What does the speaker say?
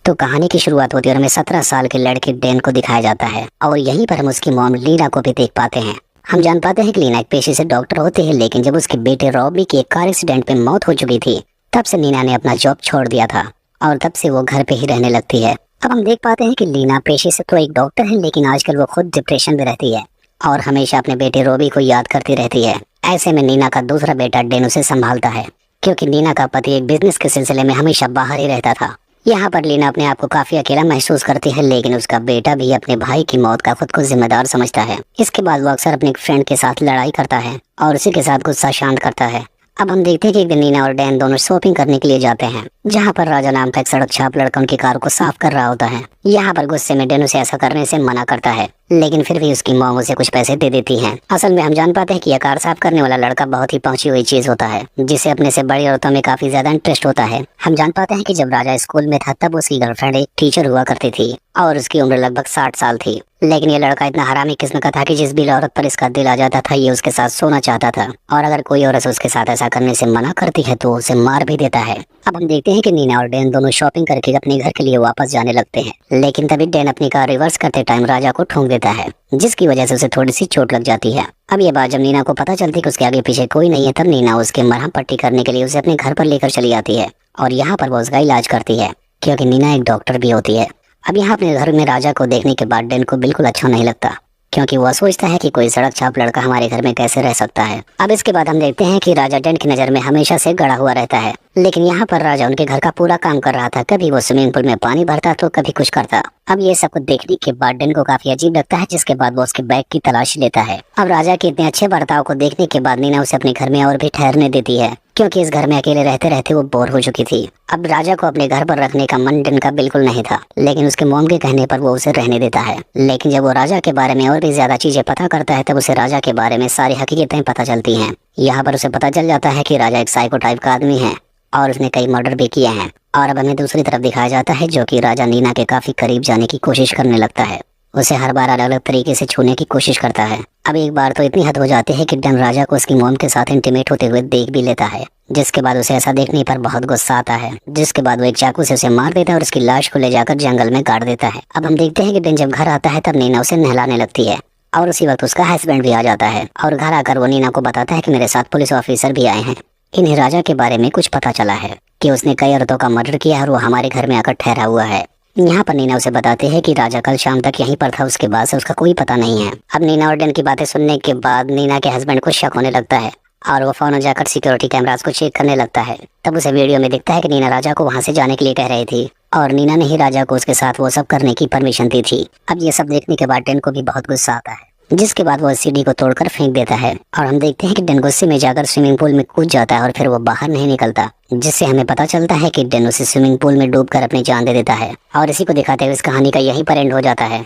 तो कहानी की शुरुआत होती है और हमें 17 साल के लड़के डैन को दिखाया जाता है और यहीं पर हम उसकी मॉम लीना को भी देख पाते हैं। हम जान पाते हैं कि लीना एक पेशे से डॉक्टर होती है, लेकिन जब उसके बेटे रॉबी की एक कार एक्सीडेंट में मौत हो चुकी थी तब से लीना ने अपना जॉब छोड़ दिया था और तब से वो घर पे ही रहने लगती है। अब हम देख पाते हैं कि लीना पेशे से तो एक डॉक्टर है, लेकिन आजकल वो खुद डिप्रेशन में रहती है और हमेशा अपने बेटे रॉबी को याद करती रहती है। ऐसे में नीना का दूसरा बेटा डैन उसे संभालता है, क्योंकि नीना का पति एक बिजनेस के सिलसिले में हमेशा बाहर ही रहता था। यहाँ पर लीना अपने आप को काफी अकेला महसूस करती है, लेकिन उसका बेटा भी अपने भाई की मौत का खुद को जिम्मेदार समझता है। इसके बाद वो अक्सर अपने फ्रेंड के साथ लड़ाई करता है और उसी के साथ गुस्सा शांत करता है। अब हम देखते हैं कि एक दिन नीना और डैन दोनों शॉपिंग करने के लिए जाते हैं, जहाँ पर राजा नाम का एक सड़क छाप लड़का उनकी कार को साफ कर रहा होता है। यहाँ पर गुस्से में डैन उसे ऐसा करने से मना करता है, लेकिन फिर भी उसकी मॉम उसे कुछ पैसे दे देती है। असल में हम जान पाते हैं कि यह कार साफ करने वाला लड़का बहुत ही पहुंची हुई चीज होता है, जिसे अपने से बड़ी औरतों में काफी ज्यादा इंटरेस्ट होता है। हम जान पाते हैं कि जब राजा स्कूल में था तब उसकी गर्लफ्रेंड एक टीचर हुआ करती थी और उसकी उम्र लगभग 60 साल थी। लेकिन ये लड़का इतना हरामी किस्म का था कि जिस भी औरत पर इसका दिल आ जाता था ये उसके साथ सोना चाहता था, और अगर कोई औरत उसके साथ ऐसा करने से मना करती है तो उसे मार भी देता है। अब हम देखते हैं कि नीना और डैन दोनों शॉपिंग करके अपने घर के लिए वापस जाने लगते हैं, लेकिन तभी डैन अपनी कार रिवर्स करते टाइम राजा को ठोक देता है, जिसकी वजह से उसे थोड़ी सी चोट लग जाती है। अब ये बात जब नीना को पता चलती है कि उसके आगे पीछे कोई नहीं है, तब नीना उसके मरहम पट्टी करने के लिए उसे अपने घर पर लेकर चली आती है और यहाँ पर वो उसका इलाज करती है, क्योंकि नीना एक डॉक्टर भी होती है। अब यहाँ अपने घर में राजा को देखने के बाद डैन को बिल्कुल अच्छा नहीं लगता, क्योंकि वह सोचता है कि कोई सड़क छाप लड़का हमारे घर में कैसे रह सकता है। अब इसके बाद हम देखते हैं कि राजा डैन की नज़र में हमेशा से गड़ा हुआ रहता है, लेकिन यहाँ पर राजा उनके घर का पूरा काम कर रहा था। कभी वो स्विमिंग पूल में पानी भरता तो कभी कुछ करता। अब ये सब कुछ देखने के बाद डैन को काफी अजीब लगता है, जिसके बाद वो उसके बैग की तलाश लेता है। अब राजा के इतने अच्छे बर्ताव को देखने के बाद नीना उसे अपने घर में और भी ठहरने देती है, क्योंकि इस घर में अकेले रहते रहते वो बोर हो चुकी थी। अब राजा को अपने घर पर रखने का मन डैन का बिल्कुल नहीं था, लेकिन उसके मॉम के कहने पर वो उसे रहने देता है। लेकिन जब वो राजा के बारे में और भी ज्यादा चीजें पता करता है तब उसे राजा के बारे में सारी हकीकतें पता चलती हैं। यहाँ पर उसे पता चल जाता है कि राजा एक साइको टाइप का आदमी है और उसने कई मर्डर भी किए हैं। और अब हमें दूसरी तरफ दिखाया जाता है, जो कि राजा नीना के काफी करीब जाने की कोशिश करने लगता है। उसे हर बार अलग अलग तरीके से छूने की कोशिश करता है। अब एक बार तो इतनी हद हो जाती है कि डैन राजा को उसकी मॉम के साथ इंटीमेट होते हुए देख भी लेता है, जिसके बाद उसे ऐसा देखने पर बहुत गुस्सा आता है, जिसके बाद वो एक चाकू से उसे मार देता है और उसकी लाश को ले जाकर जंगल में गाड़ देता है। अब हम देखते हैं कि डैन जब घर आता है तब नीना उसे नहलाने लगती है और उसी वक्त उसका हस्बैंड भी आ जाता है और घर आकर वो नीना को बताता है कि मेरे साथ पुलिस ऑफिसर भी आए हैं। इन्हें राजा के बारे में कुछ पता चला है कि उसने कई औरतों का मर्डर किया और वो हमारे घर में आकर ठहरा हुआ है। यहाँ पर नीना उसे बताते हैं कि राजा कल शाम तक यहीं पर था, उसके बाद से उसका कोई पता नहीं है। अब नीना और डैन की बातें सुनने के बाद नीना के हस्बैंड को शक होने लगता है और वो फोन जाकर सिक्योरिटी कैमरास को चेक करने लगता है। तब उसे वीडियो में दिखता है कि नीना राजा को वहाँ से जाने के लिए कह रही थी और नीना ने ही राजा को उसके साथ वो सब करने की परमिशन दी थी। अब ये सब देखने के बाद डैन को भी बहुत गुस्सा आता है, जिसके बाद वो सीढ़ी को तोड़कर फेंक देता है और हम देखते हैं कि डैन गुस्से में जाकर स्विमिंग पूल में कूद जाता है और फिर वो बाहर नहीं निकलता, जिससे हमें पता चलता है कि डैन उसे स्विमिंग पूल में डूबकर अपनी जान दे देता है। और इसी को दिखाते हुए इस कहानी का यहीं पर एंड हो जाता है।